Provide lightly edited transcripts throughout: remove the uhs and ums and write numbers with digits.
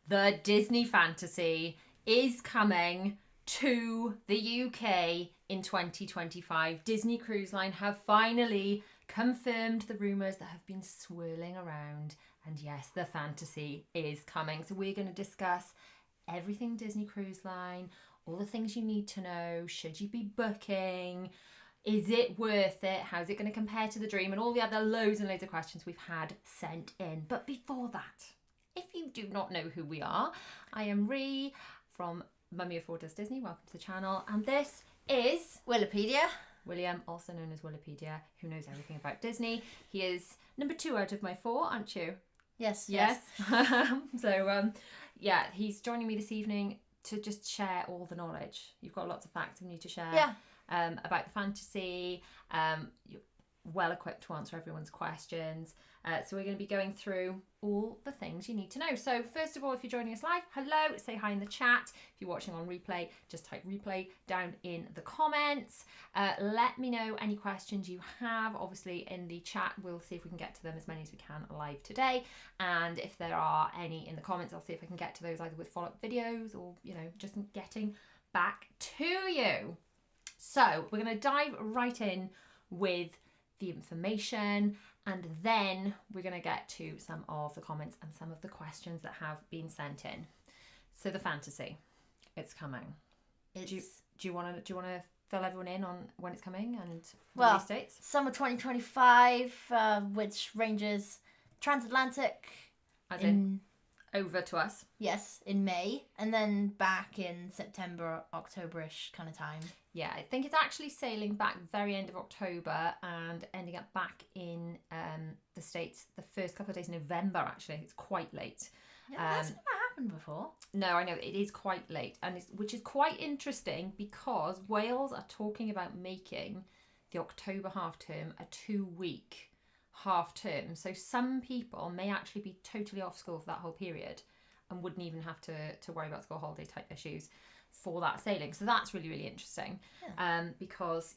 The Disney Fantasy is coming to the UK in 2025. Disney Cruise Line have finally confirmed the rumours that have been swirling around. And yes, the Fantasy is coming. So we're going to discuss everything Disney Cruise Line, all the things you need to know. Should you be booking? Is it worth it? How's it going to compare to the Dream? And all the other loads and loads of questions we've had sent in. But before that, if you do not know who we are, I am Ree from Mummy of Four Does Disney. Welcome to the channel. And this is Wikipedia. William, also known as Wikipedia, who knows everything about Disney. He is number 2 out of my 4, aren't you? Yes. So, he's joining me this evening to just share all the knowledge. You've got lots of facts we need to share about the Fantasy. You're well equipped to answer everyone's questions. So we're going to be going through all the things you need to know. So first of all, if you're joining us live, hello, say hi in the chat. If you're watching on replay, just type replay down in the comments. Let me know any questions you have. Obviously in the chat, we'll see if we can get to them, as many as we can live today. And if there are any in the comments, I'll see if I can get to those either with follow-up videos or, just getting back to you. So we're going to dive right in with the information, and then we're going to get to some of the comments and some of the questions that have been sent in. So the Fantasy, it's coming. Do you want to fill everyone in on when it's coming and release dates? Summer 2025, which ranges transatlantic As in over to us. Yes, in May, and then back in September, October-ish kind of time. Yeah, I think it's actually sailing back very end of October and ending up back in the States the first couple of days in November, actually. It's quite late. Yeah, that's never happened before. No, I know, it is quite late, and which is quite interesting because Wales are talking about making the October half term a 2-week half term. So some people may actually be totally off school for that whole period and wouldn't even have to worry about school holiday type issues for that sailing. So that's really, really interesting. Because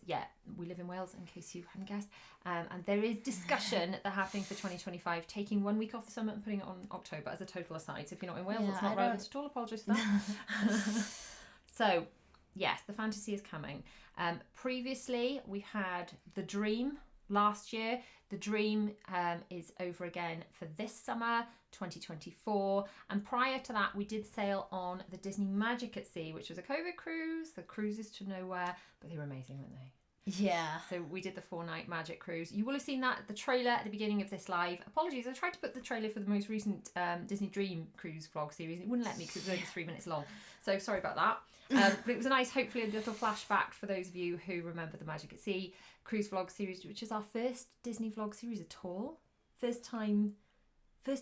we live in Wales, in case you hadn't guessed, and there is discussion that happening for 2025 taking 1 week off the summer and putting it on October as a total aside. So if you're not in Wales, it's not relevant at all. Apologise for that. So yes, the Fantasy is coming. Previously we had the Dream last year. The Dream is over again for this summer, 2024. And prior to that, we did sail on the Disney Magic at Sea, which was a COVID cruise. The cruises to nowhere, but they were amazing, weren't they? Yeah. So we did the 4-night Magic cruise. You will have seen that, the trailer at the beginning of this live. Apologies, I tried to put the trailer for the most recent Disney Dream cruise vlog series. It wouldn't let me because it was only 3 minutes long. So sorry about that. But it was a nice, hopefully a little flashback for those of you who remember the Magic at Sea cruise vlog series, which is our first Disney vlog series at all. First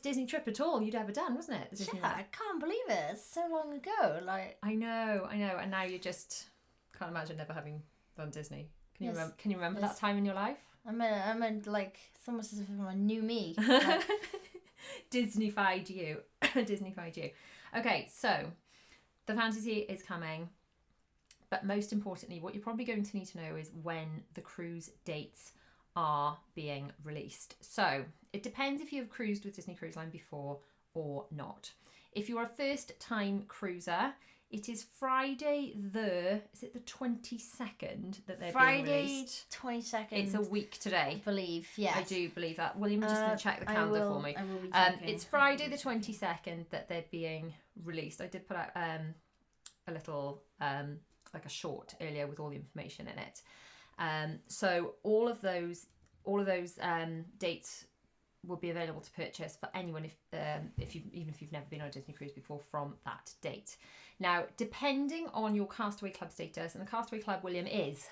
Disney trip at all you'd ever done, wasn't it? I can't believe it. It's so long ago. I know. And now you just can't imagine never having done Disney. Can you remember that time in your life? I mean, like, it's almost as if I'm a new me. Disneyfied you. Disneyfied you. Okay, so the Fantasy is coming. But most importantly, what you're probably going to need to know is when the cruise dates are being released. So it depends if you've cruised with Disney Cruise Line before or not. If you're a first-time cruiser, it is Friday is it the 22nd that they're being released? Friday 22nd. It's a week today. I believe, yes. I do believe that. William, just going to check the calendar for me. I will be checking. It's Friday the 22nd that they're being released. I did put out a little, like a short earlier with all the information in it. So all of those dates will be available to purchase for anyone if you've never been on a Disney cruise before from that date. Now, depending on your Castaway Club status, and the Castaway Club, William, is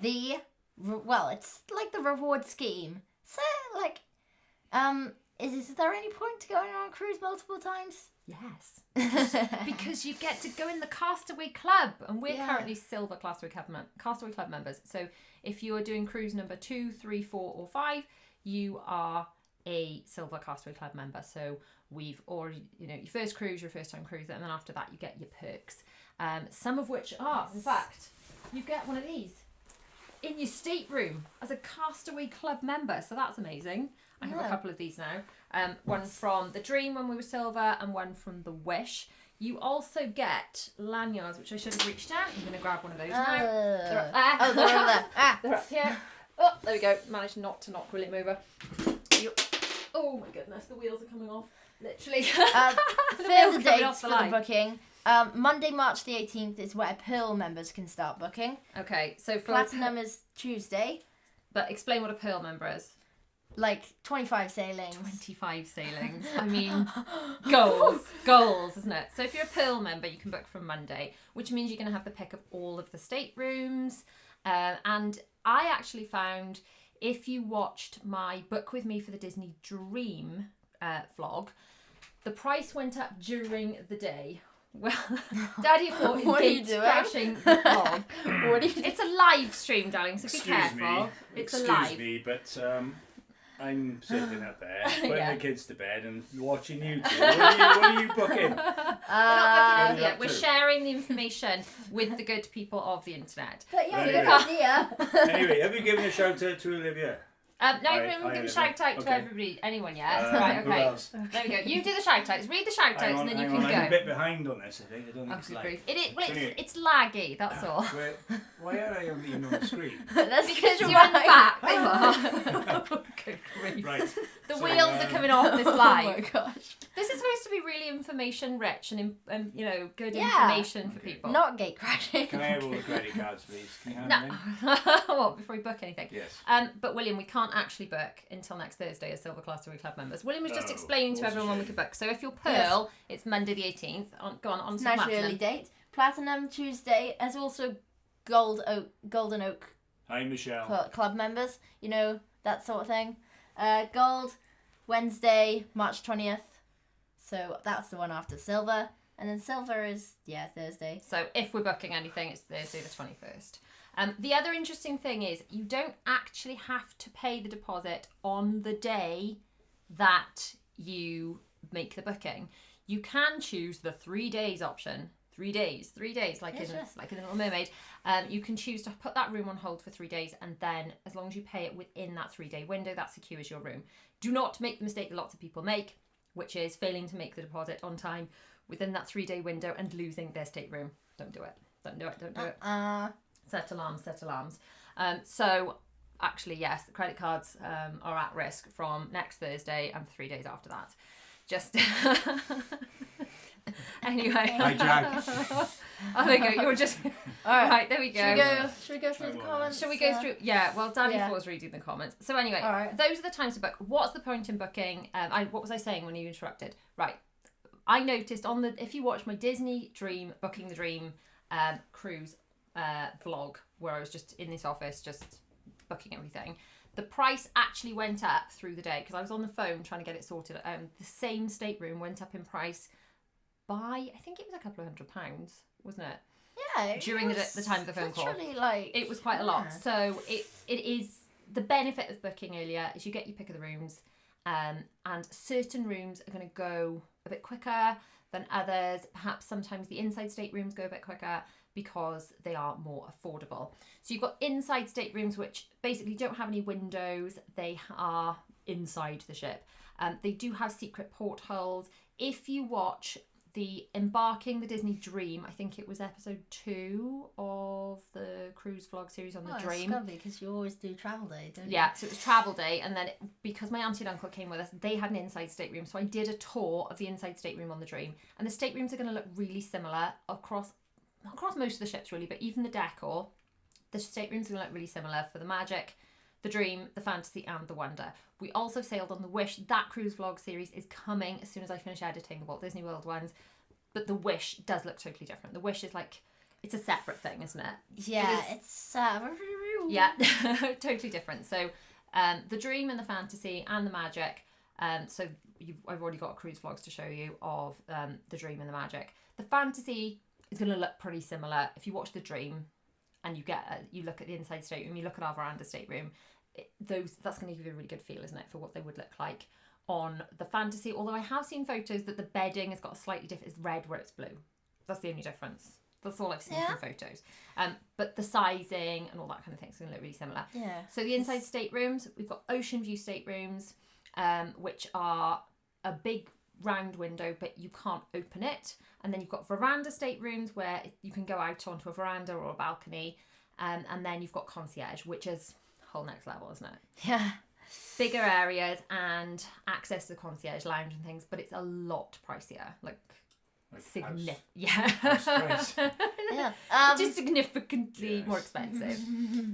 it's like the reward scheme. So, like, is there any point to going on a cruise multiple times? Yes, because you get to go in the Castaway Club, and we're currently Silver Castaway Club members. So if you are doing cruise number 2, 3, 4, or 5, you are a Silver Castaway Club member. So we've already, your first cruise, your first time cruiser, and then after that you get your perks. Some of which are, in fact, you get one of these in your stateroom as a Castaway Club member. So that's amazing. I have a couple of these now. One from the Dream when we were silver, and one from the Wish. You also get lanyards, which I should have reached out. I'm going to grab one of those now. They're up there. Oh, they're over there. They're up here. Oh, there we go. Managed not to knock William over. Oh my goodness, the wheels are coming off. Literally. Further dates for the booking. Monday, March the 18th is where Pearl members can start booking. Okay, so for Platinum is Tuesday. But explain what a Pearl member is. Like 25 sailings. 25 sailings. I mean, goals, isn't it? So if you're a Pearl member, you can book from Monday, which means you're going to have the pick of all of the staterooms. And I actually found, if you watched my Book With Me for the Disney Dream vlog, the price went up during the day. Well, Daddy thought his gates crashing the vlog. It's a live stream, darling, so be careful. It's a live. Excuse me, but I'm sitting up there, putting the kids to bed and watching you two. What are you booking? We're not booking yet. We're sharing the information with the good people of the internet. But yeah, good idea. Anyway, have you given a shout out to Olivia? No, we haven't given a shout out to everybody, anyone yet. Right, okay. There we go. You do the shout outs. Read the shout outs and then you can go. I'm a bit behind on this, I think. I don't think it's like... It's laggy, that's all. Why are I only on the screen? That's because you're in the back. Good grief. Right. The wheels are coming off this live. Oh my gosh. This is supposed to be really information rich and good information for people. Not gate crashing. Can I have all the credit cards, please? Can you hand them in? What, before we book anything? Yes. But William, we can't actually book until next Thursday as Silver Class Tour Club members. William was just explaining to everyone when we could book. So if you're Pearl, it's Monday the 18th. Go on to nice Platinum. early date. Platinum Tuesday. There's also Golden Oak. Hi, Michelle. Club members. You know, that sort of thing. Gold, Wednesday, March 20th. So that's the one after Silver. And then Silver is, Thursday. So if we're booking anything, it's Thursday the 21st. The other interesting thing is you don't actually have to pay the deposit on the day that you make the booking. You can choose the 3 days option. 3 days, like in The Little Mermaid. You can choose to put that room on hold for 3 days, and then as long as you pay it within that 3-day window, that secures your room. Do not make the mistake that lots of people make, which is failing to make the deposit on time within that 3-day window and losing their stateroom. Don't do it. Don't do it. Set alarms. So actually, yes, the credit cards are at risk from next Thursday and for 3 days after that. Just anyway. Hi, Jack. Oh, there you go. You're just all right. There we go. Should we go through the comments? Should we go through? Yeah. Well, Danny was reading the comments. So anyway, those are the times to book. What's the point in booking? What was I saying when you interrupted? Right. I noticed if you watch my Disney Dream Booking the Dream cruise vlog where I was just in this office just booking everything, the price actually went up through the day because I was on the phone trying to get it sorted. The same stateroom went up in price by, I think it was a couple of £100, wasn't it? Yeah. During the time of the phone call. It was quite a lot. So it is, the benefit of booking earlier is you get your pick of the rooms, and certain rooms are going to go a bit quicker than others. Perhaps sometimes the inside staterooms go a bit quicker because they are more affordable. So you've got inside staterooms which basically don't have any windows. They are inside the ship. They do have secret portholes. If you watch the Disney Dream, I think it was episode 2 of the cruise vlog series on the Dream. It's lovely because you always do travel day, don't you? Yeah, so it was travel day, and then because my auntie and uncle came with us, they had an inside stateroom, so I did a tour of the inside stateroom on the Dream, and the staterooms are going to look really similar across most of the ships really, but even the decor, the staterooms are going to look really similar for the Magic, the Dream, the Fantasy, and the Wonder. We also sailed on the Wish. That cruise vlog series is coming as soon as I finish editing the Walt Disney World ones. But the Wish does look totally different. The Wish is like, it's a separate thing, isn't it? Yeah, it's yeah, totally different. So the Dream and the Fantasy and the Magic. So I've already got cruise vlogs to show you of the Dream and the Magic. The Fantasy is going to look pretty similar. If you watch the Dream and you look at the inside stateroom, you look at our veranda stateroom, that's going to give you a really good feel, isn't it, for what they would look like on the Fantasy. Although I have seen photos that the bedding has got a slightly different, it's red where it's blue. That's the only difference. That's all I've seen from photos. But the sizing and all that kind of thing is going to look really similar. Yeah. So the inside staterooms, we've got ocean view staterooms. which are a big round window, but you can't open it. And then you've got veranda staterooms where you can go out onto a veranda or a balcony. And then you've got concierge, which is whole next level, isn't it? Yeah. Bigger areas and access to the concierge lounge and things, but it's a lot pricier. Like significant, just significantly more expensive.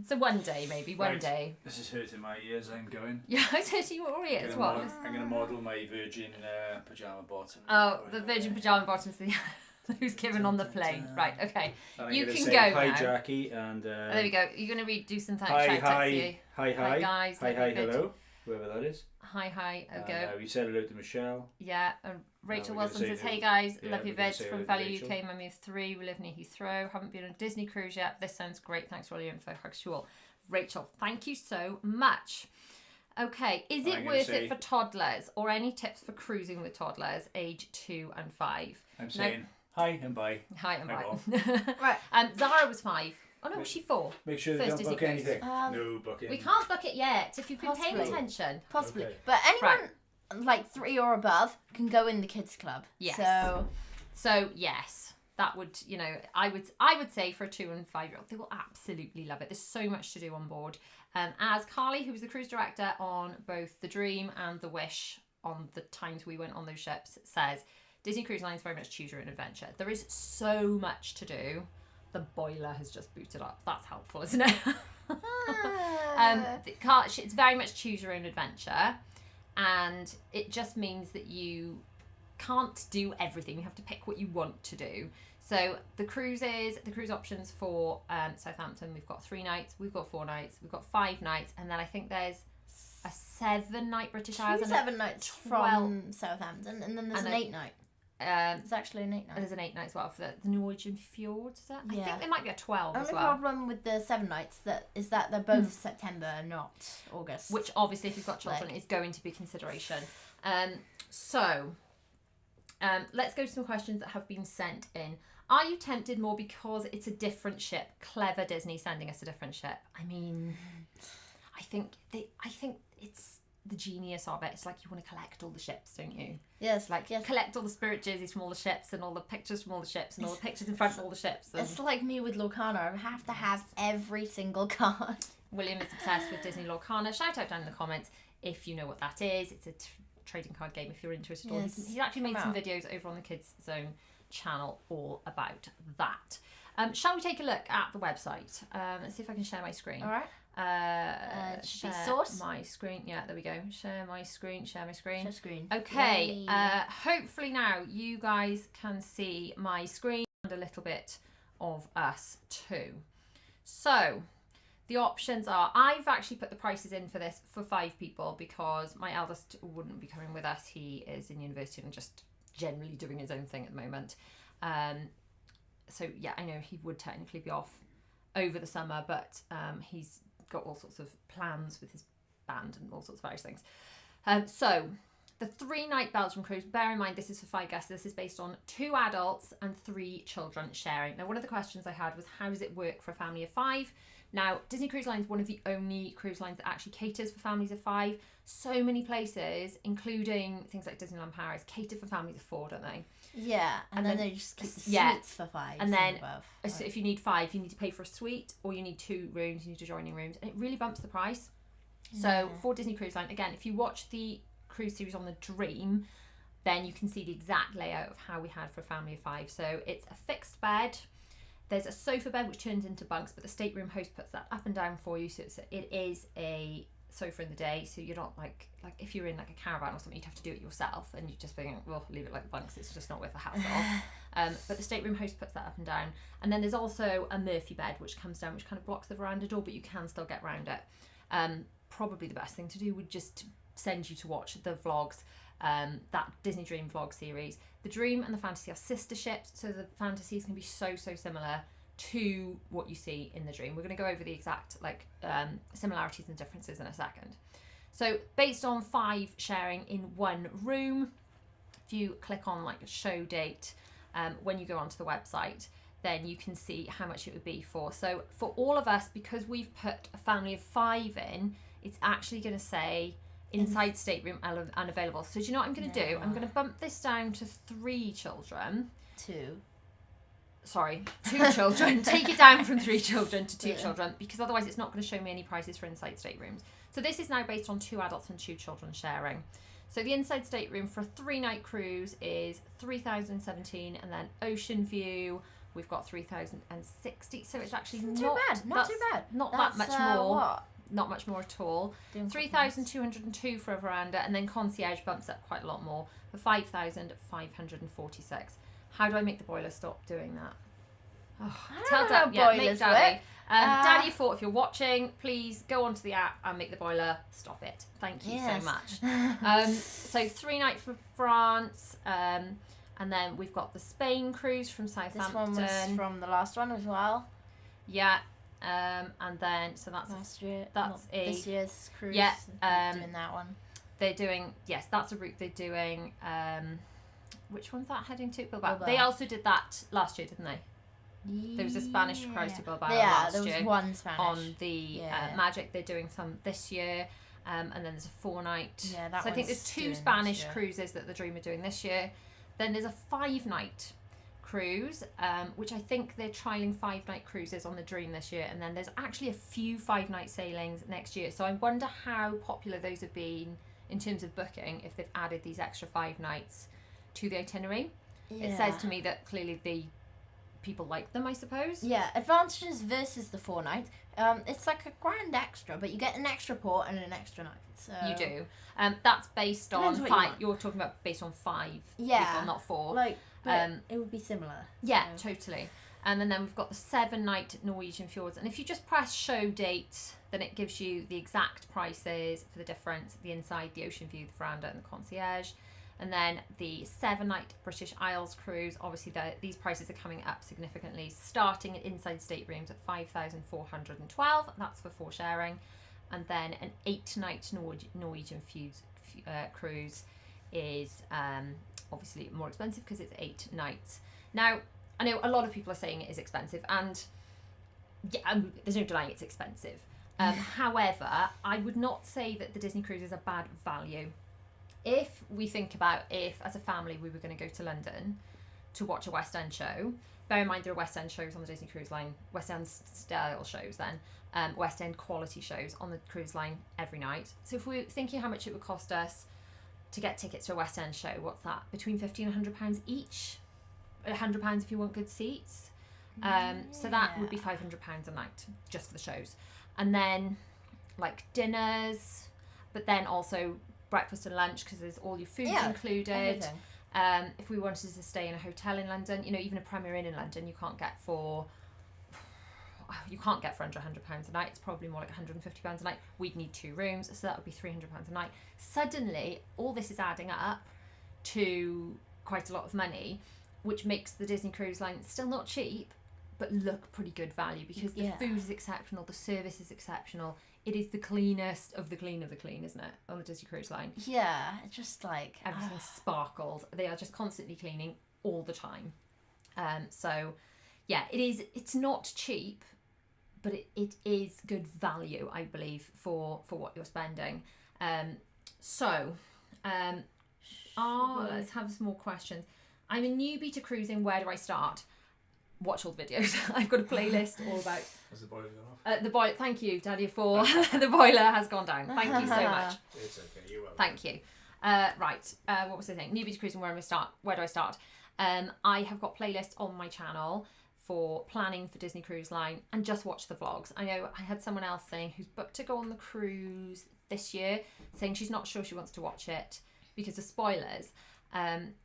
So one day, maybe one day. This is hurting my ears. I'm going. Yeah, it's hurting your ears. What? I'm going to model my Virgin pajama bottom. Oh, the Virgin pajama bottoms. Who's given on the plane? Right. Okay. You can go hi, now. Jackie, and there we go. You're going to do some thanks. Hi, Hi, guys. Hi, hello. Whoever that is. Hi. Okay. We said hello to Michelle. Yeah. Rachel Wilson says, "Hey guys, love your vids from Valley UK. My move 3. We live near Heathrow. Haven't been on a Disney cruise yet. This sounds great. Thanks for all your info. Hugs you all." Rachel, thank you so much. Okay, is it worth it for toddlers, or any tips for cruising with toddlers age 2 and 5? I'm saying hi and bye. Hi and bye. Right. Zara was 5. Oh no, was she 4? Make sure they don't book anything. No booking. We can't book it yet. If you've been paying attention, possibly. Okay. But anyone like 3 or above can go in the kids club. Yes. So yes, that would, I would say for a 2 and 5-year-old, they will absolutely love it. There's so much to do on board. As Carly, who was the cruise director on both the Dream and the Wish on the times we went on those ships, says Disney Cruise Lines very much choose your own adventure. There is so much to do. The boiler has just booted up. That's helpful, isn't it? It's very much choose your own adventure, and it just means that you can't do everything. You have to pick what you want to do. So the cruise options for Southampton, we've got 3 nights, we've got 4 nights, we've got 5 nights, and then I think there's a 7-night British Isles. 7 nights from Southampton, and then there's an 8-night. It's actually an 8-night. There's an 8-night as well for the Norwegian Fjords. Is that? Yeah. I think there might be a 12 as well. The only problem with the 7 nights is that they're both September, not August. Which obviously, if you've got children, is going to be consideration. Let's go to some questions that have been sent in. Are you tempted more because it's a different ship? Clever Disney sending us a different ship. I mean, I think it's the genius of it. It's like you want to collect all the ships, don't you? Yes. Collect all the spirit jerseys from all the ships and all the pictures from all the ships and all the pictures in front of all the ships. It's like me with Lorcana. I have to have every single card. William is obsessed with Disney Lorcana. Shout out down in the comments if you know what that is. It's a trading card game if you're into it at all. Yes. He's actually made some videos over on the Kids Zone channel all about that. Shall we take a look at the website? Let's see if I can share my screen. All right. Share my screen. Yeah, there we go. Share my screen. Share screen. Okay. Hopefully now you guys can see my screen and a little bit of us too. So the options are, I've actually put the prices in for this for 5 people because my eldest wouldn't be coming with us. He is in university and just generally doing his own thing at the moment. So yeah, I know he would technically be off over the summer, but he's got all sorts of plans with his band and all sorts of various things. So the 3-night Belgium cruise, bear in mind this is for 5 guests. This is based on 2 adults and 3 children sharing. Now, one of the questions I had was, how does it work for a family of 5? Now, Disney Cruise Line is one of the only cruise lines that actually caters for families of 5. So many places, including things like Disneyland Paris, cater for families of 4, don't they? Yeah, and then they just keep the suites for 5 and then above. So if you need 5, you need to pay for a suite, or you need 2 rooms, you need adjoining rooms, and it really bumps the price. So for Disney Cruise Line, again, if you watch the cruise series on the Dream, then you can see the exact layout of how we had for a family of 5. So it's a fixed bed. There's a sofa bed which turns into bunks, but the stateroom host puts that up and down for you. So it is a sofa in the day, so you're not like if you're in like a caravan or something, you'd have to do it yourself, and you just think, well, leave it like the bunks. It's just not worth the hassle. But the stateroom host puts that up and down, and then there's also a Murphy bed which comes down, which kind of blocks the veranda door, but you can still get around it. Probably the best thing to do would just send you to watch the vlogs. That Disney Dream vlog series. The Dream and the Fantasy are sister ships, so the fantasies can be so similar to what you see in the Dream. We're going to go over the exact similarities and differences in a second. So based on 5 sharing in 1 room, if you click on like a show date, when you go onto the website, then you can see how much it would be for. So for all of us, because we've put a family of 5 in, it's actually going to say inside stateroom unavailable. So do you know what I'm going to do? I'm going to bump this down to 3 children. 2 children. Take it down from 3 children to 2 children, because otherwise it's not going to show me any prices for inside staterooms. So this is now based on 2 adults and 2 children sharing. So the inside stateroom for a 3-night cruise is 3,017, and then ocean view we've got 3,060. So it's actually not too bad. Not that much more. What? Not much more at all. 3,202 for a veranda, and then concierge bumps up quite a lot more for 5,546. How do I make the boiler stop doing that? Tell Dad. Yeah, make Daddy. Daddy thought, if you're watching, please go onto the app and make the boiler stop it. Thank you so much. So 3 nights for France, and then we've got the Spain cruise from Southampton. This one was from the last one as well. Yeah. And then so that's last year. That's this year's cruise. Yeah. Doing that one. They're doing that's a route they're doing. Which one's that heading to? Bilbao. They also did that last year, didn't they? There was a Spanish cruise to Bilbao last year. There was one Spanish. On the Magic, they're doing some this year. And then there's a 4-night. Yeah, that so I think there's 2 Spanish cruises that the Dream are doing this year. Then there's a 5-night cruise, which I think they're trialling 5-night cruises on the Dream this year. And then there's actually a few 5-night sailings next year. So I wonder how popular those have been in terms of booking, if they've added these extra 5 nights to the itinerary. It says to me that clearly the people like them, I suppose. Yeah, advantages versus the 4-night. It's like a grand extra, but you get an extra port and an extra night. So you do. That's based on 5. You're talking about based on 5 people, not 4. Like, it would be similar. Yeah, totally. And then we've got the 7-night Norwegian Fjords. And if you just press show date, then it gives you the exact prices for the difference, the inside, the ocean view, the veranda, and the concierge. And then the 7-night British Isles cruise, obviously these prices are coming up significantly, starting at inside staterooms at 5,412. That's for 4 sharing. And then an 8-night Norwegian cruise is obviously more expensive because it's 8 nights. Now, I know a lot of people are saying it is expensive, and there's no denying it's expensive. However, I would not say that the Disney cruise is a bad value. If we think about if, as a family, we were going to go to London to watch a West End show, bear in mind there are West End shows on the Disney Cruise Line, West End style shows then, West End quality shows on the cruise line every night. So if we're thinking how much it would cost us to get tickets to a West End show, what's that? Between £50 and £100 each? £100 if you want good seats. So that would be £500 a night just for the shows. And then like dinners, but then also breakfast and lunch, because there's all your food included. If we wanted to stay in a hotel in London, even a Premier Inn in London, you can't get for under £100 a night. It's probably more like £150 a night. We'd need 2 rooms, so that would be £300 a night. Suddenly, all this is adding up to quite a lot of money, which makes the Disney Cruise Line still not cheap, but look pretty good value, because the food is exceptional, the service is exceptional. It is the cleanest of the clean, isn't it, on the Disney Cruise Line? Yeah, it's just like everything sparkles. They are just constantly cleaning all the time. So, yeah, it's not cheap, but it is good value, I believe, for what you're spending. Let's have some more questions. I'm a newbie to cruising. Where do I start? Watch all the videos. I've got a playlist all about. Has the boiler gone off? Thank you, Daddy, for the boiler has gone down. Thank you so much. It's okay. You're welcome. Thank you. Right. What was the thing? Newbie to cruising. Where do I start? I have got playlists on my channel for planning for Disney Cruise Line, and just watch the vlogs. I know I had someone else saying who's booked to go on the cruise this year, saying she's not sure she wants to watch it because of spoilers. And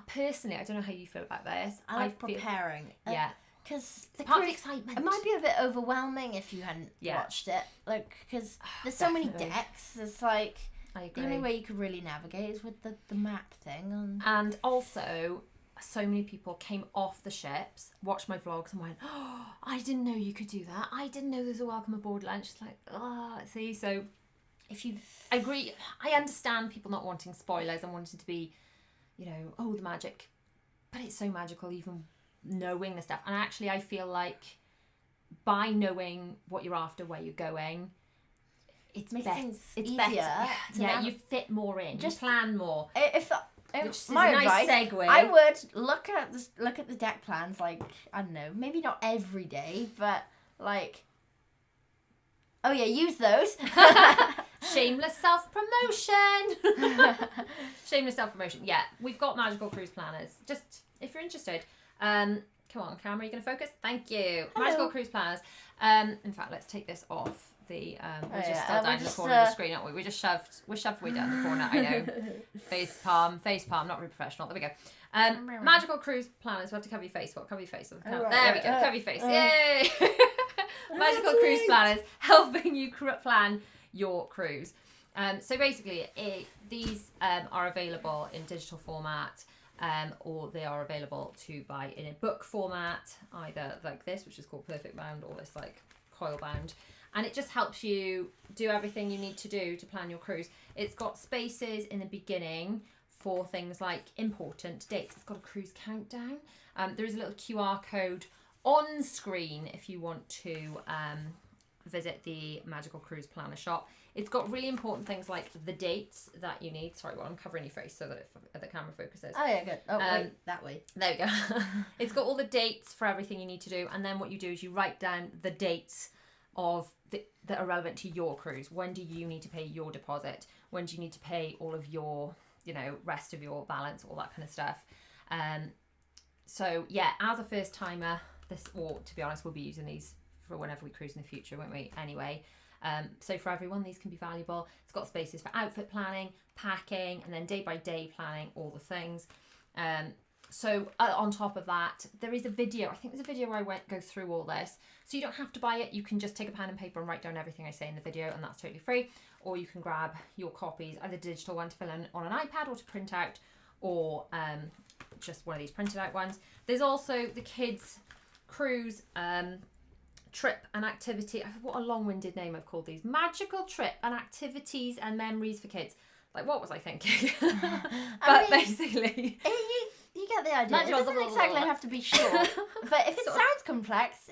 personally, I don't know how you feel about this. I like preparing. Yeah. Because it's part of the excitement. It might be a bit overwhelming if you hadn't watched it. Like, because there's so many decks. It's like, I agree. The only way you could really navigate is with the map thing. And also, so many people came off the ships, watched my vlogs and went, oh, I didn't know you could do that. I didn't know there's a welcome aboard lunch. It's like, see, so if you agree, I understand people not wanting spoilers and wanting to be, the magic, but it's so magical even knowing the stuff. And actually I feel like by knowing what you're after, where you're going, it's makes better. things It's easier. better. Yeah, you fit more in. Just you plan more. If Which is my a nice advice, segue. I would look at the deck plans, like, I don't know, maybe not every day, but like, oh yeah, use those. Shameless self-promotion. Shameless self-promotion. Yeah, we've got magical cruise planners. Just if you're interested, come on, camera, are you going to focus? Thank you. Hello. Magical cruise planners. In fact, let's take this off. We're just still down in the corner of the screen, aren't we? We're shoved way down the corner. I know. Face palm, not really professional. There we go. Magical cruise planners. We have to cover your face. What? Cover your face. There we go. Cover your face. Yay! Magical cruise planners helping you plan your cruise. So basically, these are available in digital format. Or they are available to buy in a book format, either like this, which is called Perfect Bound, or this like coil bound. And it just helps you do everything you need to do to plan your cruise. It's got spaces in the beginning for things like important dates. It's got a cruise countdown. There is a little QR code on screen if you want to visit the Magical Cruise Planner shop. It's got really important things like the dates that you need. Sorry, well, I'm covering your face so that the camera focuses. Oh yeah, good. Oh, wait, that way. There we go. It's got all the dates for everything you need to do, and then what you do is you write down the dates of that are relevant to your cruise. When do you need to pay your deposit? When do you need to pay all of your, rest of your balance, all that kind of stuff. So yeah, as a first timer, to be honest, we'll be using these for whenever we cruise in the future, won't we? Anyway. So for everyone, these can be valuable. It's got spaces for outfit planning, packing, and then day-by-day planning, all the things. So on top of that, there is a video. I think there's a video where I go through all this. So you don't have to buy it. You can just take a pen and paper and write down everything I say in the video, and that's totally free. Or you can grab your copies, either digital one to fill in on an iPad or to print out, or just one of these printed out ones. There's also the kids' cruise trip and activity. What a long-winded name I've called these. Magical trip and activities and memories for kids. Like, what was I thinking? Basically... You get the idea. It doesn't exactly have to be short. But if it sounds complex...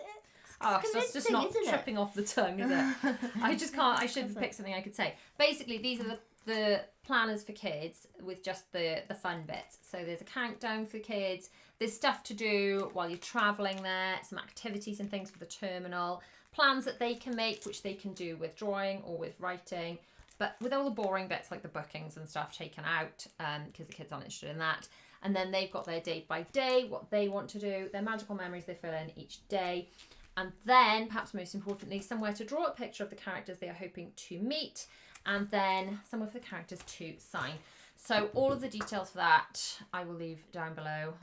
it's just not tripping off the tongue, is it? I just can't. I should pick something I could say. Basically, these are the planners for kids with just the fun bits. So there's a countdown for kids. There's stuff to do while you're travelling there. Some activities and things for the terminal. Plans that they can make, which they can do with drawing or with writing. But with all the boring bits like the bookings and stuff taken out, because the kids aren't interested in that. And then they've got their day by day, what they want to do, their magical memories they fill in each day. And then, perhaps most importantly, somewhere to draw a picture of the characters they are hoping to meet, and then somewhere for the characters to sign. So all of the details for that I will leave down below.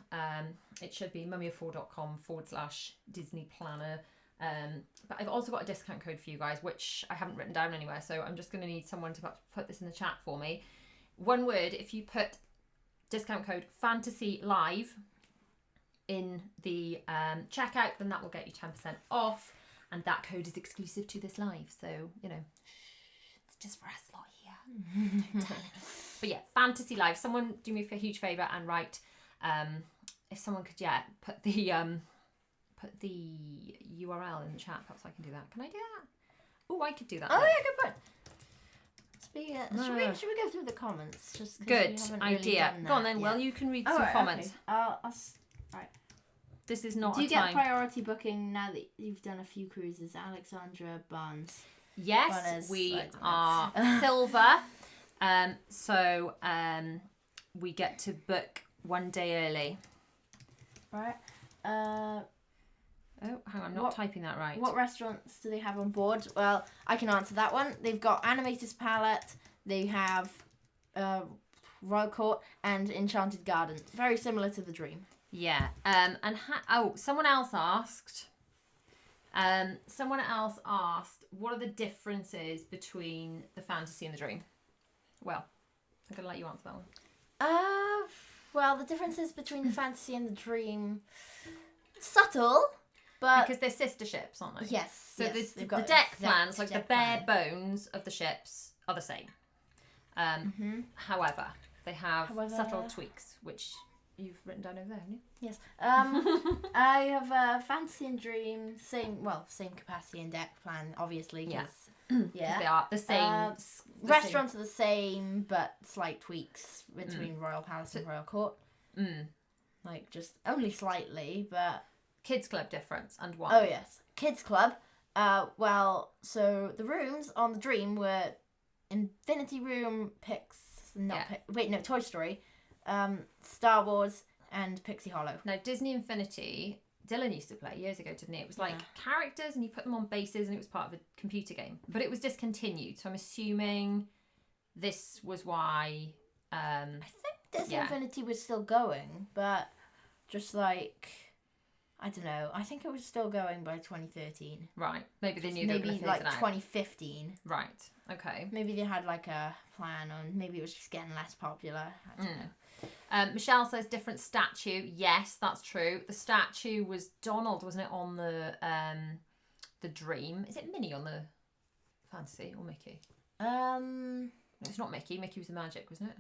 It should be mummyoffour.com/Disney Planner. But I've also got a discount code for you guys, which I haven't written down anywhere. So I'm just going to need someone to put this in the chat for me. One word, if you put discount code Fantasy Live in the checkout, then that will get you 10% off, and that code is exclusive to this live, so it's just for us lot here. But yeah, Fantasy Live. Someone do me a huge favour and write, if someone could put the URL in the chat. Perhaps I can do that. Can I do that? Oh, I could do that. Oh yeah, good point. Should we go through the comments? Just good idea. Go on then. Yet. Well, you can read some comments. Okay. Right. This is not. Do you get priority booking now that you've done a few cruises? Alexandra Barnes. Yes, we are silver. So we get to book one day early. Right. Oh, hang on, I'm not typing that right. What restaurants do they have on board? Well, I can answer that one. They've got Animator's Palette, they have Royal Court, and Enchanted Garden. Very similar to the Dream. Yeah. Someone else asked, what are the differences between the Fantasy and the Dream? Well, I'm going to let you answer that one. Well, the differences between the Fantasy and the Dream, subtle. But because they're sister ships, aren't they? Yes. So the deck plans, like the bare bones of the ships, are the same. However, they have subtle tweaks, which you've written down over there, haven't you? Yes. I have Fantasy and Dream, same capacity and deck plan, obviously, because Yeah. They are the same. Restaurants are the same, but slight tweaks between Royal Palace and Royal Court. Like, just only slightly, but... Kids Club difference and one. Oh, yes. Kids Club. Well, so the rooms on the Dream were Infinity Room, Toy Story, Star Wars, and Pixie Hollow. Now, Disney Infinity, Dylan used to play years ago, didn't he? It was like characters and you put them on bases and it was part of a computer game. But it was discontinued, so I'm assuming this was why... I think Disney Infinity was still going, but just like... I don't know. I think it was still going by 2013. Right. Maybe they knew they were going to phase it out. 2015. Right. Okay. Maybe they had like a plan on. Maybe it was just getting less popular. I don't know. Michelle says different statue. Yes, that's true. The statue was Donald, wasn't it, on the Dream? Is it Minnie on the Fantasy or Mickey? It's not Mickey. Mickey was the Magic, wasn't it?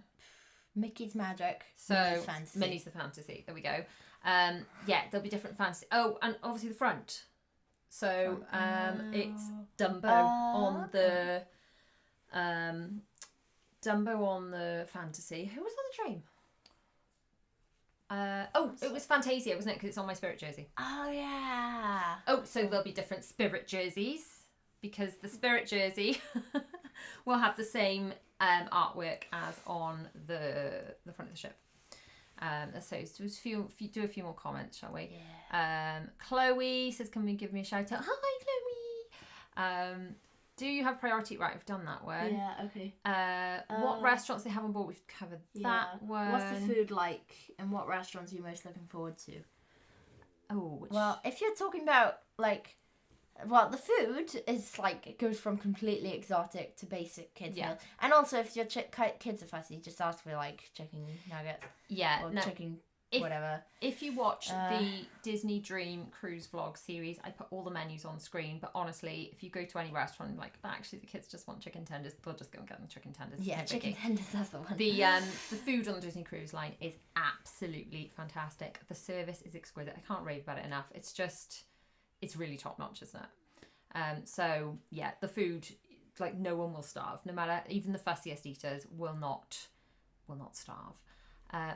Mickey's Magic. So Minnie's Fantasy. Minnie's the Fantasy. There we go. There'll be different fantasy. Oh, and obviously the front. So it's Dumbo on the Fantasy. Who was on the Dream? It was Fantasia, wasn't it? Because it's on my Spirit jersey. Oh yeah. Oh, so there'll be different Spirit jerseys because the Spirit jersey will have the same artwork as on the front of the ship. So do a few more comments, shall we? Yeah. Chloe says, "Can we give me a shout out?" Hi, Chloe. Do you have priority? Right, we've done that one. Yeah. Okay. What restaurants they have on board? We've covered that one. What's the food like, and what restaurants are you most looking forward to? Well, if you're talking about like. Well, the food is like, it goes from completely exotic to basic kids meal. And also, if your kids are fussy, just ask for like chicken nuggets. Yeah. Or chicken whatever. If you watch the Disney Dream Cruise Vlog series, I put all the menus on screen. But honestly, if you go to any restaurant, like, actually the kids just want chicken tenders, they'll just go and get them chicken tenders. Yeah, chicken tenders, that's the one. The food on the Disney Cruise Line is absolutely fantastic. The service is exquisite. I can't rave about it enough. It's really top notch, isn't it? So yeah, the food, like, no one will starve. No matter, even the fussiest eaters will not starve.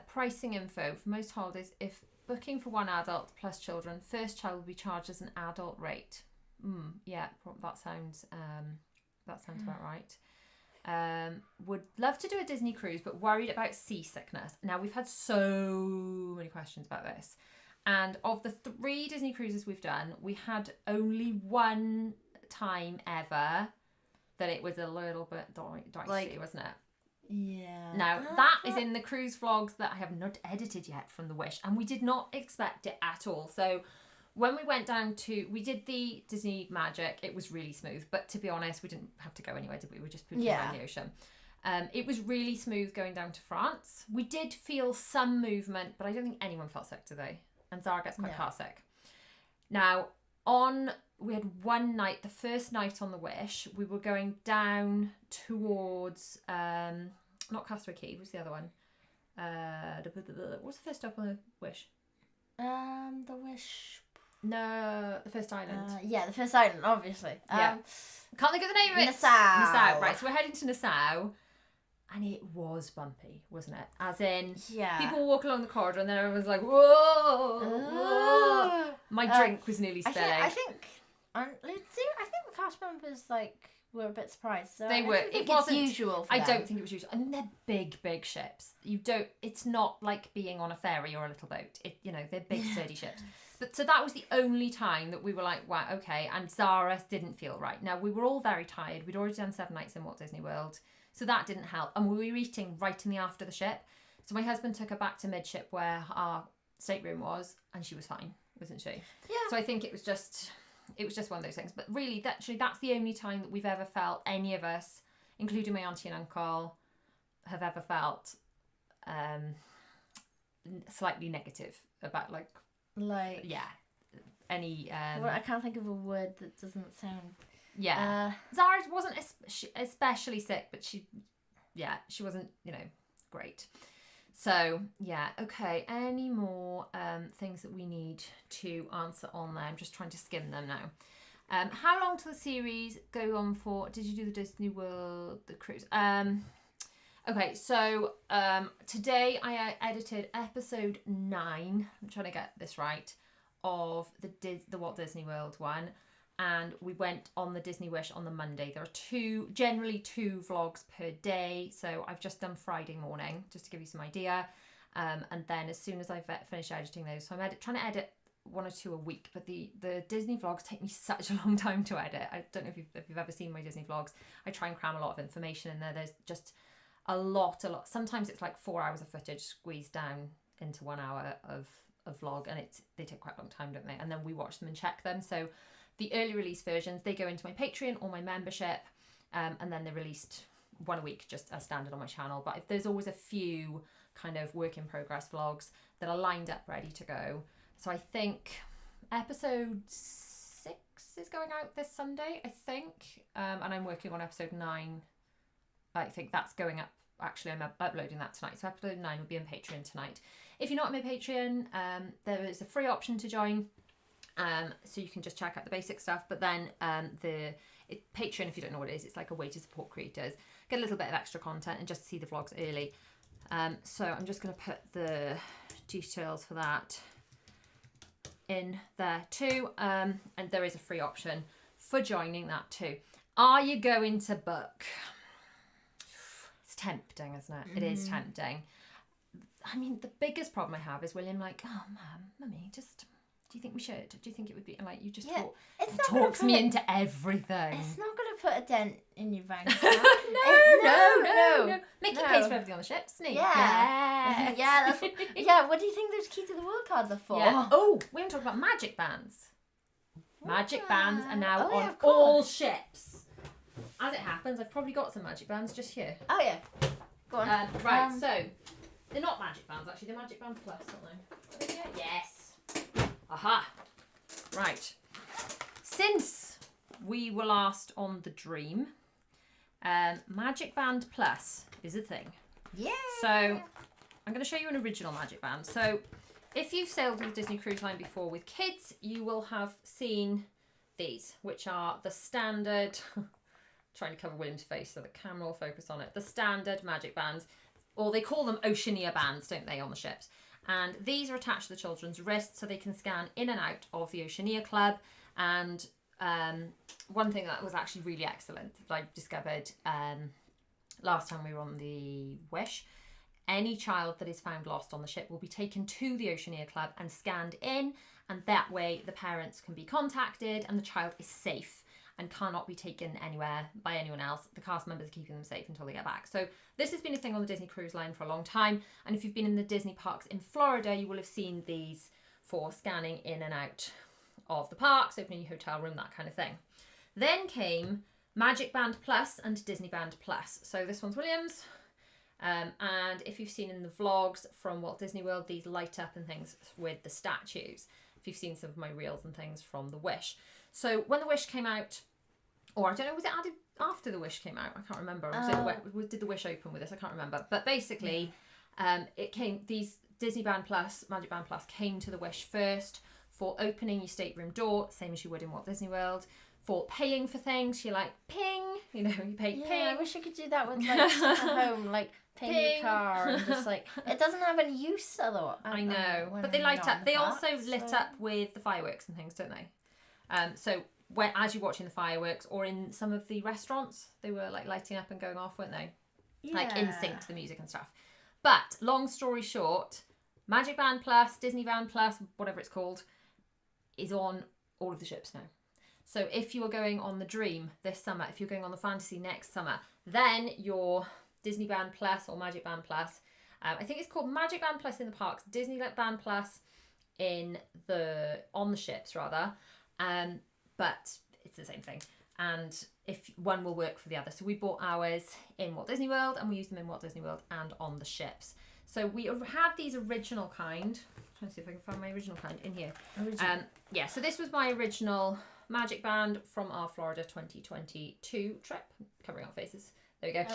Pricing info for most holidays: if booking for one adult plus children, first child will be charged as an adult rate. Yeah, that sounds about right. Would love to do a Disney cruise, but worried about seasickness. Now, we've had so many questions about this. And of the 3 Disney cruises we've done, we had only one time ever that it was a little bit dicey, wasn't it? Yeah. Now, that is in the cruise vlogs that I have not edited yet from the Wish, and we did not expect it at all. So when we went we did the Disney Magic, it was really smooth. But to be honest, we didn't have to go anywhere, did we? We just put it around the ocean. It was really smooth going down to France. We did feel some movement, but I don't think anyone felt sick today. And Zara gets quite car sick. Now, we had one night, the first night on the Wish, we were going down towards, not Castaway Cay, what's the other one? What's the first stop on the Wish? The Wish. No, the first island. Yeah, the first island, obviously. Can't think of the name of it. Nassau. Right, so we're heading to Nassau. And it was bumpy, wasn't it? As in, people walk along the corridor and then everyone's like, whoa! My drink was nearly spilling. I think the cast members were a bit surprised. So they were. It wasn't usual. I don't think it was usual. I mean, they're big ships. It's not like being on a ferry or a little boat. They're big sturdy ships. But so that was the only time that we were like, wow, okay. And Zara didn't feel right. Now, we were all very tired. We'd already done 7 nights in Walt Disney World. So that didn't help. And we were eating right in the aft of the ship. So my husband took her back to midship where our stateroom was, and she was fine, wasn't she? Yeah. So I think it was just one of those things. But really, that's the only time that we've ever felt, any of us, including my auntie and uncle, have ever felt slightly negative about any. Well, I can't think of a word that doesn't sound. Yeah. Zara wasn't especially sick, but she wasn't, great. So, yeah, okay. Any more things that we need to answer on there? I'm just trying to skim them now. How long till the series go on for? Did you do the Disney World, the cruise? Okay, so today I edited episode 9. I'm trying to get this right, of the Walt Disney World one, and we went on the Disney Wish on the Monday. There are generally two vlogs per day, so I've just done Friday morning just to give you some idea, and then as soon as I've finished editing those, so I'm trying to edit 1 or 2 a week, but the Disney vlogs take me such a long time to edit. I don't know if you've ever seen my Disney vlogs. I try and cram a lot of information in there. There's just a lot. Sometimes it's like 4 hours of footage squeezed down into 1 hour of vlog, and they take quite a long time, don't they? And then we watch them and check them. So the early release versions, they go into my Patreon or my membership, and then they're released 1 a week just as standard on my channel. But if there's always a few kind of work in progress vlogs that are lined up ready to go. So I think episode 6 is going out this Sunday, I think, and I'm working on episode 9. I think that's going up. Actually, I'm uploading that tonight. So episode 9 will be on Patreon tonight. If you're not on my Patreon, there is a free option to join. So you can just check out the basic stuff. But then Patreon, if you don't know what it is, it's like a way to support creators. Get a little bit of extra content and just see the vlogs early. So I'm just going to put the details for that in there too. And there is a free option for joining that too. Are you going to book? It's tempting, isn't it? It is tempting. I mean, the biggest problem I have is William like, oh, mummy, just, do you think we should? Do you think it would be, like, you just talks me into everything. It's not going to put a dent in your bank account. No. Mickey pays for everything on the ship, doesn't he? Yeah. Yeah, what do you think those Key to the World cards are for? Yeah. Oh, we haven't talked about magic bands. Magic bands are now on all ships. As it happens, I've probably got some magic bands just here. Oh, yeah. Go on. Right, so, they're not magic bands, actually. They're magic band plus, aren't they? Yes. Aha. Right. Since we were last on the Dream, Magic Band Plus is a thing. Yeah. So, I'm going to show you an original magic band. So, if you've sailed with Disney Cruise Line before with kids, you will have seen these, which are the standard... trying to cover William's face so the camera will focus on it. The standard magic bands, or they call them Oceania bands, don't they, on the ships? And these are attached to the children's wrists so they can scan in and out of the Oceania Club. And one thing that was actually really excellent that I discovered last time we were on the Wish, any child that is found lost on the ship will be taken to the Oceania Club and scanned in, and that way the parents can be contacted and the child is safe and cannot be taken anywhere by anyone else. The cast members are keeping them safe until they get back. So this has been a thing on the Disney Cruise Line for a long time. And if you've been in the Disney parks in Florida, you will have seen these for scanning in and out of the parks, opening your hotel room, that kind of thing. Then came Magic Band Plus and Disney Band Plus. So this one's William's. And if you've seen in the vlogs from Walt Disney World, these light up and things with the statues. If you've seen some of my reels and things from the Wish. So when the Wish came out, or I don't know, was it added after the Wish came out? I can't remember. Did the Wish open with this? I can't remember. But basically, these Disney Band Plus, Magic Band Plus came to the Wish first for opening your stateroom door, same as you would in Walt Disney World. For paying for things, you're like, ping, you pay ping. I wish I could do that with like stuff at home, like paying your car and just like, it doesn't have any use otherwise. I know, but they light up. They also lit up with the fireworks and things, don't they? So as you're watching the fireworks, or in some of the restaurants, they were like lighting up and going off, weren't they? Yeah. Like in sync to the music and stuff. But long story short, Magic Band Plus, Disney Band Plus, whatever it's called, is on all of the ships now. So if you are going on the Dream this summer, if you're going on the Fantasy next summer, then your Disney Band Plus or Magic Band Plus, I think it's called Magic Band Plus in the parks, Disney Band Plus on the ships rather. But it's the same thing. And if one will work for the other. So we bought ours in Walt Disney World and we used them in Walt Disney World and on the ships. So we had these original kind. I'm trying to see if I can find my original kind in here. Yeah, so this was my original Magic Band from our Florida 2022 trip. Covering our faces. There we go.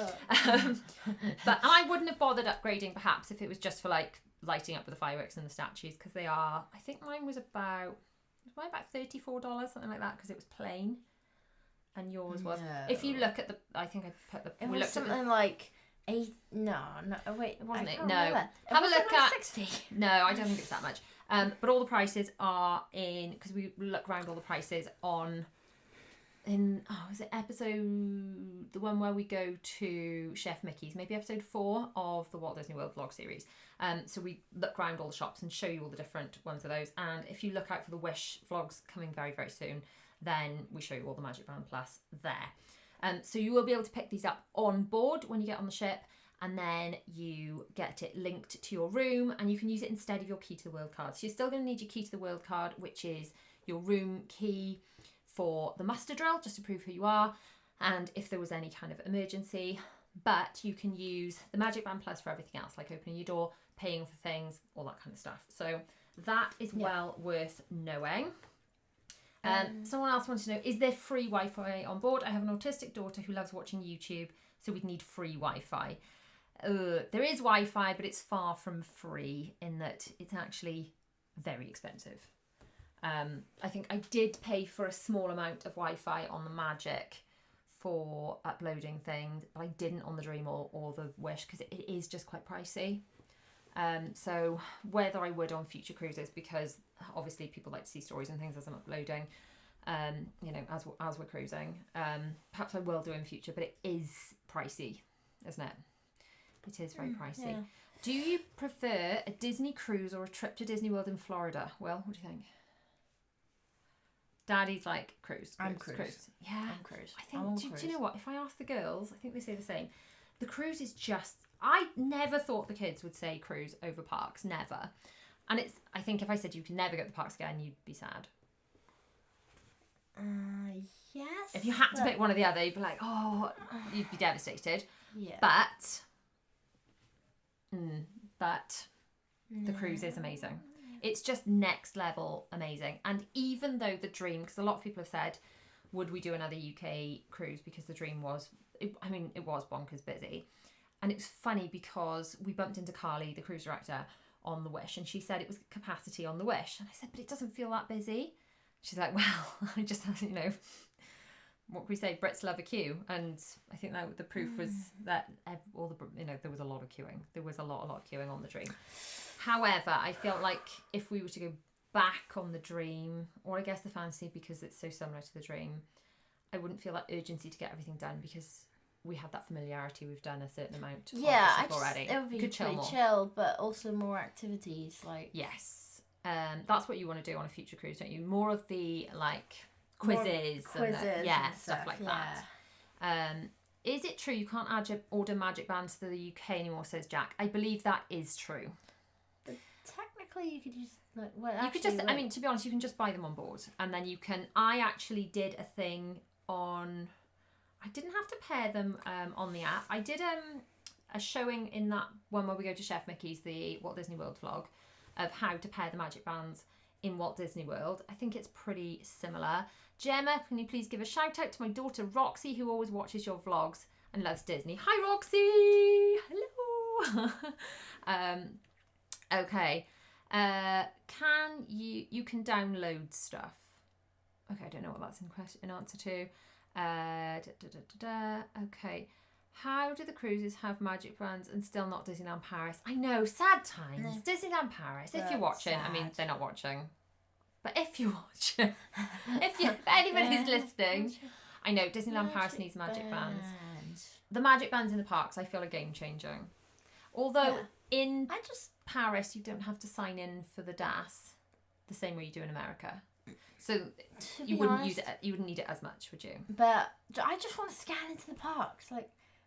But I wouldn't have bothered upgrading perhaps if it was just for like lighting up with the fireworks and the statues, because they are, I think mine was about mine about $34, something like that, because it was plain. And yours was. If you look at the, I think I put the. It was something like 8. No, wait, wasn't it? No. Remember. Have a look like at 60. No, I don't think it's that much. But all the prices are in, because we look around all the prices on. Is it episode, the one where we go to Chef Mickey's, maybe episode 4 of the Walt Disney World vlog series. So we look around all the shops and show you all the different ones of those. And if you look out for the Wish vlogs coming very, very soon, then we show you all the Magic Band Plus there. So you will be able to pick these up on board when you get on the ship, and then you get it linked to your room, and you can use it instead of your Key to the World card. So you're still going to need your Key to the World card, which is your room key for the muster drill, just to prove who you are, and if there was any kind of emergency. But you can use the Magic Band Plus for everything else, like opening your door, paying for things, all that kind of stuff. So that is well worth knowing. Someone else wanted to know, is there free Wi-Fi on board? I have an autistic daughter who loves watching YouTube, so we'd need free Wi-Fi. There is Wi-Fi, but it's far from free in that it's actually very expensive. I think I did pay for a small amount of Wi-Fi on the Magic for uploading things, but I didn't on the Dream or the Wish, because it is just quite pricey. So whether I would on future cruises, because obviously people like to see stories and things as I'm uploading, as we're cruising. Perhaps I will do in future, but it is pricey, isn't it? It is very pricey. Yeah. Do you prefer a Disney cruise or a trip to Disney World in Florida? Well, what do you think? Daddy's like cruise. I'm cruise. Yeah, I'm cruise. I think. Do you know what? If I ask the girls, I think they say the same. The cruise is just. I never thought the kids would say cruise over parks. Never. And it's. I think if I said you can never go to the parks again, you'd be sad. Yes. If you had to pick one or the other, you'd be like, oh, you'd be devastated. Yeah. But the cruise is amazing. It's just next level amazing. And even though the Dream, because a lot of people have said, would we do another UK cruise, because the Dream was, it was bonkers busy. And it was funny because we bumped into Carly, the cruise director, on the Wish, and she said it was capacity on the Wish. And I said, but it doesn't feel that busy. She's like, well, I just, what can we say? Brits love a queue. And I think that the proof was that there was a lot of queuing. There was a lot of queuing on the Dream. However, I felt like if we were to go back on the Dream, or I guess the Fantasy, because it's so similar to the Dream, I wouldn't feel that urgency to get everything done, because we had that familiarity. We've done a certain amount already. It would be pretty chill, but also more activities. Yes. That's what you want to do on a future cruise, don't you? More of the quizzes and stuff like that. Is it true you can't order Magic Bands to the UK anymore, says Jack? I believe that is true. But technically you could just to be honest, you can just buy them on board, and then you can. I actually did a thing on. I didn't have to pair them on the app. I did a showing in that one where we go to Chef Mickey's, the Walt Disney World vlog, of how to pair the Magic Bands in Walt Disney World. I think it's pretty similar. Gemma, can you please give a shout out to my daughter Roxy, who always watches your vlogs and loves Disney. Hi Roxy! Hello! Okay. Can you can download stuff. Okay, I don't know what that's in answer to. Okay. How do the cruises have Magic Bands and still not Disneyland Paris? I know, sad times. No. Disneyland Paris. If you're watching, sad. They're not watching. But if you're watching, if anybody's listening, I know Disneyland Paris needs Magic Bands. The Magic Bands in the parks, I feel, are game changing. Although in Paris, you don't have to sign in for the DAS the same way you do in America. So you wouldn't use it. You wouldn't need it as much, would you? But I just want to scan into the parks,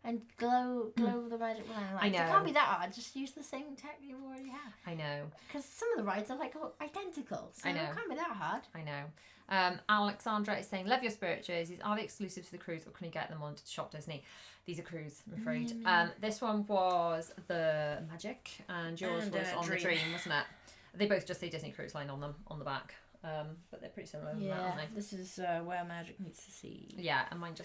and glow the Magic Band. I know. It can't be that hard. Just use the same tech you already have. I know. Because some of the rides are identical. So I know. It can't be that hard. I know. Alexandra is saying, love your Spirit jerseys. Are they exclusive to the cruise, or can you get them on Shop Disney? These are cruise, I'm afraid. This one was the Magic, and yours was on the Dream, wasn't it? They both just say Disney Cruise Line on them, on the back. But they're pretty similar, aren't they? This is where Magic meets the sea. Yeah, and mine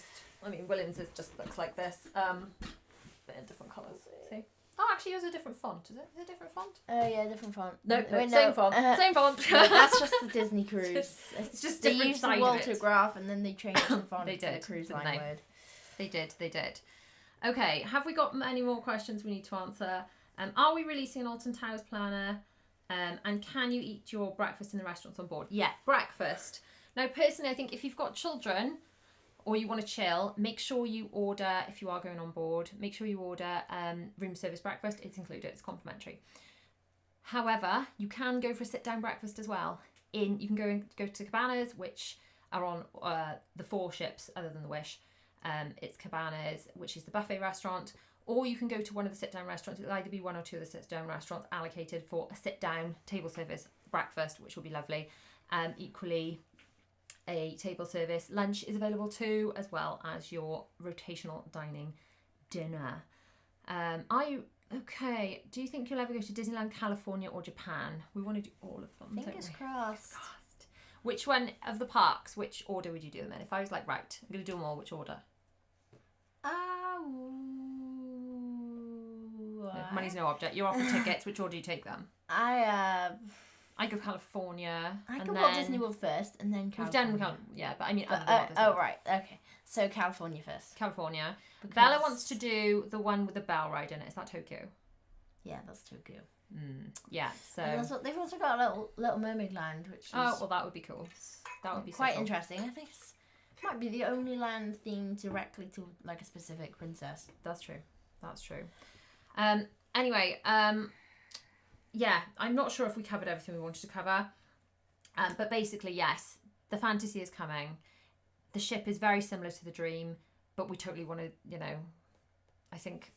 Williams just looks like this, but in different colours. See? Oh, actually, yours is a different font. Is it a different font? Yeah, different font. No, same font. Same font. No, that's just the Disney cruise. It's just they different used side the of it. Walter Graph and then they changed the font They to the did, cruise didn't line they? word. They did. Okay, have we got any more questions we need to answer? Are we releasing an Alton Towers planner? And can you eat your breakfast in the restaurants on board? Yeah, breakfast. Now, personally, I think if you've got children or you want to chill, make sure you order, if you are going on board, make sure you order room service breakfast. It's included, it's complimentary. However, you can go for a sit-down breakfast as well. You can go to Cabanas, which are on the 4 ships other than the Wish. It's Cabanas, which is the buffet restaurant, or you can go to one of the sit-down restaurants. It'll either be 1 or 2 of the sit-down restaurants allocated for a sit-down table service breakfast, which will be lovely. Equally, a table service lunch is available too, as well as your rotational dining dinner. Okay, do you think you'll ever go to Disneyland, California or Japan? We want to do all of them. Fingers crossed. Which one of the parks, which order would you do them in? If I was like, right, I'm going to do them all, which order? Money's no object. You're offered tickets. Which order do you take them? I go California. I go Walt Disney World first and then California. We've done, yeah, but I mean other than Walt Disney World. Right, okay. So California first. California. Because Bella wants to do the one with the bell ride in it. Is that Tokyo? Yeah, that's Tokyo. Yeah, so... And they've also got a Little Mermaid Land, which is... Oh, well, that would be cool. That would be quite cool. interesting. I think it might be the only land themed directly to like a specific princess. That's true. Anyway, yeah, I'm not sure if we covered everything we wanted to cover. But basically, yes, the fantasy is coming. The ship is very similar to the dream, but we totally want to, I think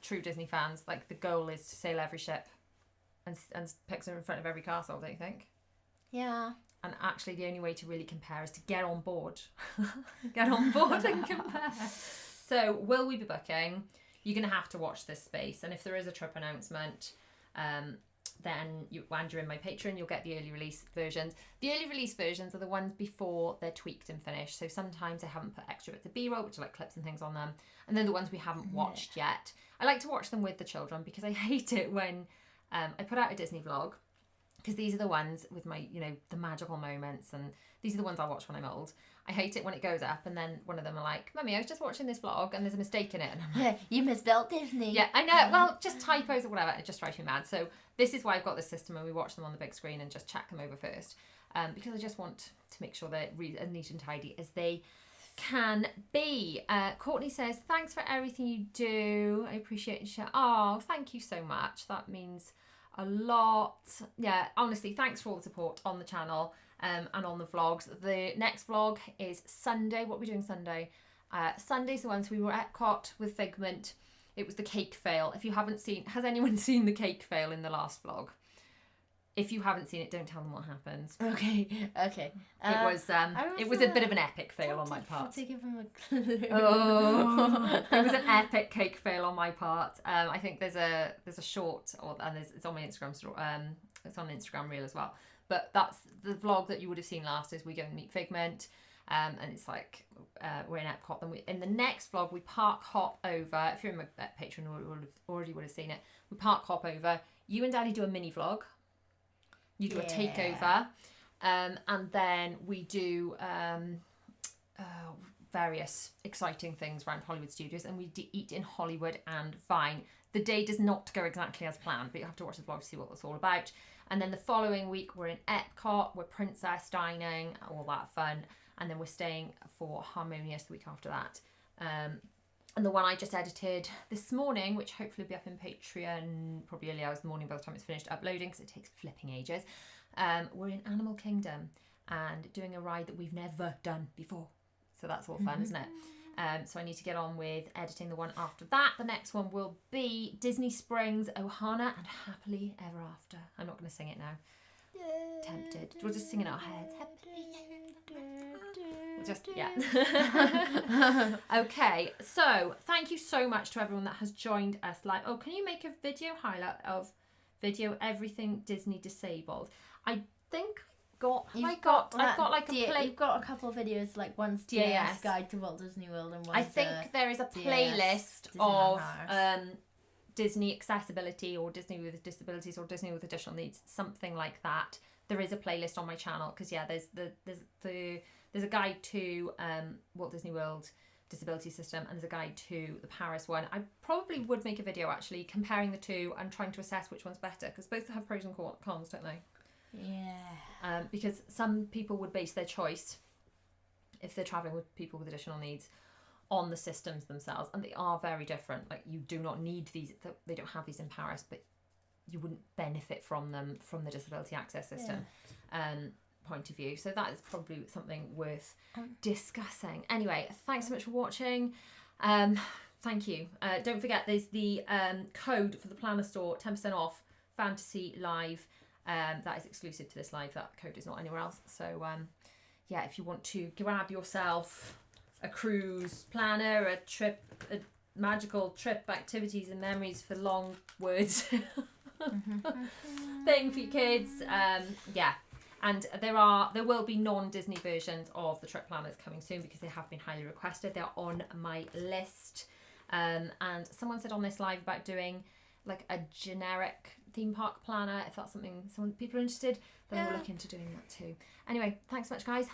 true Disney fans, like the goal is to sail every ship and pick them in front of every castle, don't you think? Yeah. And actually the only way to really compare is to get on board. Get on board and compare. So will we be booking? You're going to have to watch this space. And if there is a trip announcement, then you're in my Patreon, you'll get the early release versions. The early release versions are the ones before they're tweaked and finished. So sometimes I haven't put extra bits of B-roll, which are like clips and things on them. And then the ones we haven't watched yet. I like to watch them with the children because I hate it when I put out a Disney vlog, because these are the ones with my, the magical moments, and these are the ones I watch when I'm old. I hate it when it goes up and then one of them are like, Mummy, I was just watching this vlog and there's a mistake in it. And I'm like, you misspelled Disney. Yeah, I know. Well, just typos or whatever. It just drives me mad. So this is why I've got this system and we watch them on the big screen and just check them over first. Because I just want to make sure they're as neat and tidy as they can be. Courtney says, thanks for everything you do. I appreciate it. Oh, thank you so much. That means a lot. Yeah, honestly, thanks for all the support on the channel. And on the vlogs. The next vlog is Sunday. What are we doing Sunday? Sunday's the one. So we were at Epcot with Figment. It was the cake fail. If you haven't seen, has anyone seen the cake fail in the last vlog? If you haven't seen it, don't tell them what happens. Okay. It was a bit of an epic fail on my part. To give them a clue. Oh, it was an epic cake fail on my part. I think there's a short, it's on my Instagram story. It's on Instagram reel as well. But that's the vlog that you would have seen last, is we go and meet Figment. And it's like, we're in Epcot. Then in the next vlog, we park hop over. If you're in my Patreon, you already would have seen it. We park hop over. You and Daddy do a mini vlog. You do a takeover. And then we do various exciting things around Hollywood Studios. And we eat in Hollywood and Vine. The day does not go exactly as planned, but you have to watch the vlog to see what it's all about. And then the following week, we're in Epcot, we're princess dining, all that fun. And then we're staying for Harmonious the week after that. And the one I just edited this morning, which hopefully will be up in Patreon probably early hours in the morning by the time it's finished uploading, because it takes flipping ages. We're in Animal Kingdom and doing a ride that we've never done before. So that's all fun, isn't it? So I need to get on with editing the one after that. The next one will be Disney Springs, Ohana, and Happily Ever After. I'm not going to sing it now. Tempted. We'll just sing in our heads. We'll just, yeah. Okay, so thank you so much to everyone that has joined us live. Oh, can you make a video highlight of video everything Disney disabled? I think I've got like a You've got a couple of videos, like one's DAS Guide to Walt Disney World and one's I think there is a playlist of Disney accessibility or Disney with disabilities or Disney with additional needs, something like that, there is a playlist on my channel, because there's a guide to Walt Disney World disability system, and there's a guide to the Paris one. I probably would make a video actually comparing the two and trying to assess which one's better, because both have pros and cons, don't they? Yeah. Because some people would base their choice, if they're traveling with people with additional needs, on the systems themselves, and they are very different. Like, you do not need these, they don't have these in Paris, but you wouldn't benefit from them from the disability access system point of view. So that is probably something worth discussing. Anyway, thanks so much for watching. Thank you. Don't forget, there's the code for the Planner Store, 10% off Fantasy Live. That is exclusive to this live. That code is not anywhere else. So yeah, if you want to grab yourself a cruise planner, a trip, a magical trip, activities and memories for long words thing for your kids, yeah. And there will be non-Disney versions of the trip planners coming soon, because they have been highly requested. They're on my list. And someone said on this live about doing like a generic theme park planner. If that's something some people are interested, then we'll look into doing that too. Anyway, thanks so much, guys.